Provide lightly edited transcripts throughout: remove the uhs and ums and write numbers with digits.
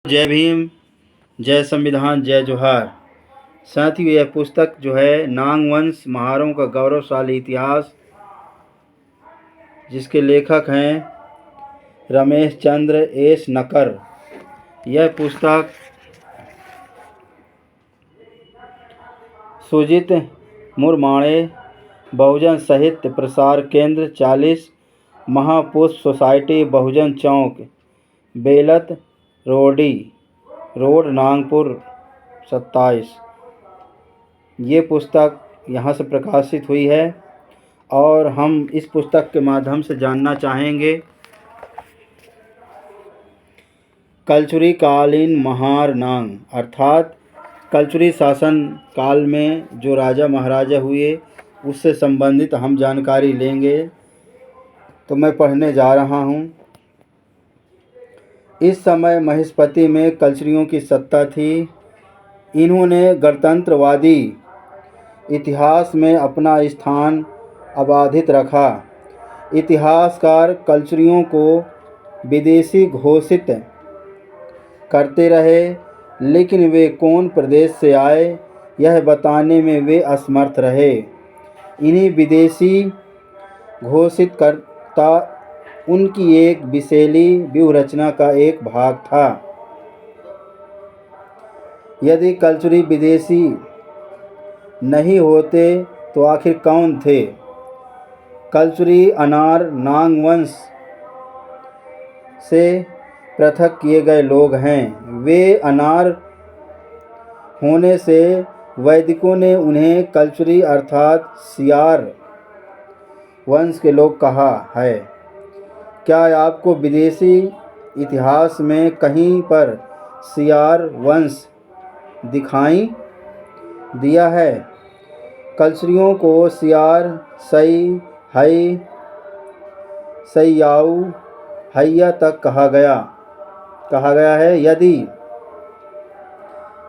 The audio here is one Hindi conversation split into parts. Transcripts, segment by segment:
जय भीम, जय संविधान, जय जोहार। साथियों, यह पुस्तक जो है नांग वंश महारों का गौरवशाली इतिहास, जिसके लेखक हैं रमेश चंद्र एस नकर। यह पुस्तक सुजीत मुरमाणे बहुजन साहित्य प्रसार केंद्र 40 महापुष्प सोसाइटी बहुजन चौक बेलत रोडी रोड नागपुर 27। ये पुस्तक यहाँ से प्रकाशित हुई है और हम इस पुस्तक के माध्यम से जानना चाहेंगे कलचुरी कालीन महार नांग, अर्थात कलचुरी शासन काल में जो राजा महाराजा हुए उससे संबंधित हम जानकारी लेंगे। तो मैं पढ़ने जा रहा हूँ। इस समय महेशपति में कलचुरियों की सत्ता थी। इन्होंने गणतंत्रवादी इतिहास में अपना स्थान अबाधित रखा। इतिहासकार कलचुरियों को विदेशी घोषित करते रहे, लेकिन वे कौन प्रदेश से आए यह बताने में वे असमर्थ रहे। इन्हीं विदेशी घोषित करता उनकी एक विशैली व्यूह रचना का एक भाग था। यदि कलचुरी विदेशी नहीं होते तो आखिर कौन थे? कलचुरी अनार नांग वंश से पृथक किए गए लोग हैं। वे अनार होने से वैदिकों ने उन्हें कलचुरी अर्थात सियार वंश के लोग कहा है। क्या आपको विदेशी इतिहास में कहीं पर सियार वंश दिखाई दिया है? कलचुरियों को सियार, सई, हई, सईयाऊ, हैया तक कहा गया है। यदि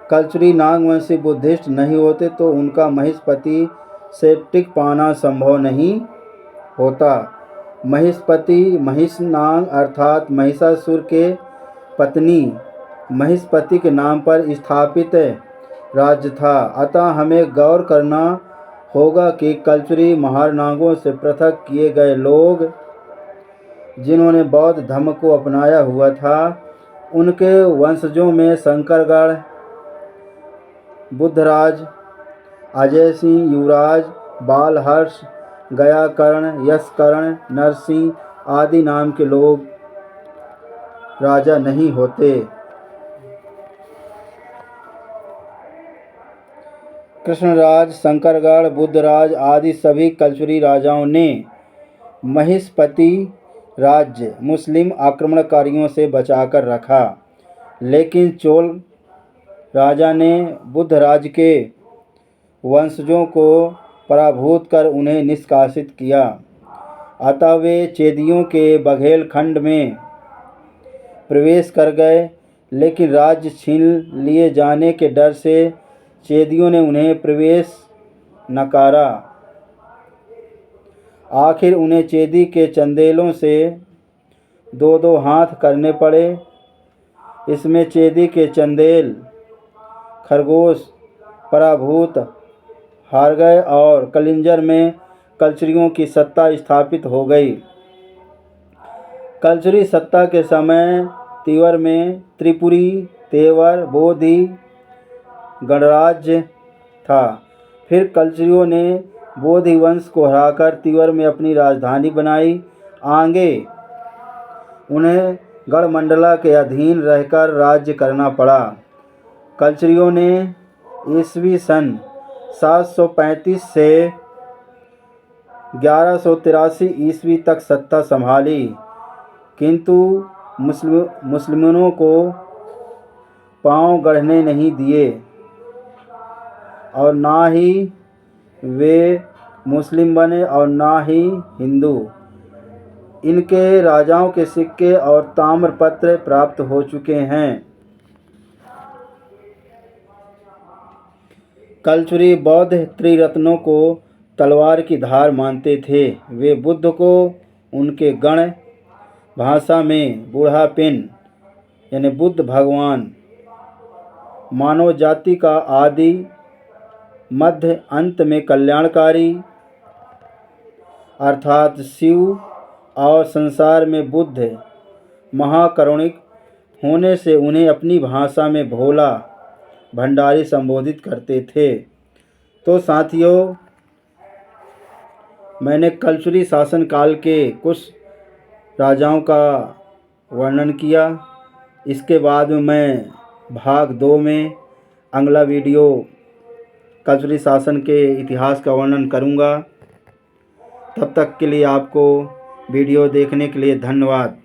कलचुरी नागवंशी बुद्धिस्ट नहीं होते तो उनका महेशपति से टिक पाना संभव नहीं होता। महेशपति महिषनाग अर्थात महिषासुर के पत्नी महेशपति के नाम पर स्थापित राज्य था। अतः हमें गौर करना होगा कि कलचुरी महारनागों से पृथक किए गए लोग जिन्होंने बौद्ध धर्म को अपनाया हुआ था, उनके वंशजों में शंकरगढ़, बुद्धराज, अजय सिंह, युवराज, बालहर्ष, गयाकर्ण, यशकर्ण, नरसिंह आदि नाम के लोग राजा नहीं होते। कृष्णराज, शंकरगढ़, बुद्धराज आदि सभी कलचुरी राजाओं ने महेशपति राज्य मुस्लिम आक्रमणकारियों से बचाकर रखा, लेकिन चोल राजा ने बुद्धराज के वंशजों को पराभूत कर उन्हें निष्कासित किया। अतः वे चेदियों के बघेलखंड में प्रवेश कर गए, लेकिन राज्य छीन लिए जाने के डर से चेदियों ने उन्हें प्रवेश नकारा। आखिर उन्हें चेदी के चंदेलों से दो हाथ करने पड़े। इसमें चेदी के चंदेल खरगोश पराभूत हार गए और कलिंजर में कलचुरियों की सत्ता स्थापित हो गई। कलचुरी सत्ता के समय तिवर में त्रिपुरी, तेवर, बोधि गणराज्य था। फिर कलचुरियों ने बोधि वंश को हराकर तिवर में अपनी राजधानी बनाई। आगे उन्हें गढ़मंडला के अधीन रहकर राज्य करना पड़ा। कलचुरियों ने ईस्वी सन 735 से 1183 ईस्वी तक सत्ता संभाली, किंतु मुस्लिमों को पांव गढ़ने नहीं दिए और ना ही वे मुस्लिम बने और ना ही हिंदू। इनके राजाओं के सिक्के और ताम्रपत्र प्राप्त हो चुके हैं। कलचुरी बौद्ध त्रिरत्नों को तलवार की धार मानते थे। वे बुद्ध को उनके गण भाषा में बूढ़ा पेन यानी बुद्ध भगवान मानव जाति का आदि मध्य अंत में कल्याणकारी अर्थात शिव और संसार में बुद्ध महाकरुणिक होने से उन्हें अपनी भाषा में भोला भंडारी संबोधित करते थे। तो साथियों, मैंने कल्चुरी शासन काल के कुछ राजाओं का वर्णन किया। इसके बाद में मैं भाग 2 में अगला वीडियो कल्चुरी शासन के इतिहास का वर्णन करूंगा। तब तक के लिए आपको वीडियो देखने के लिए धन्यवाद।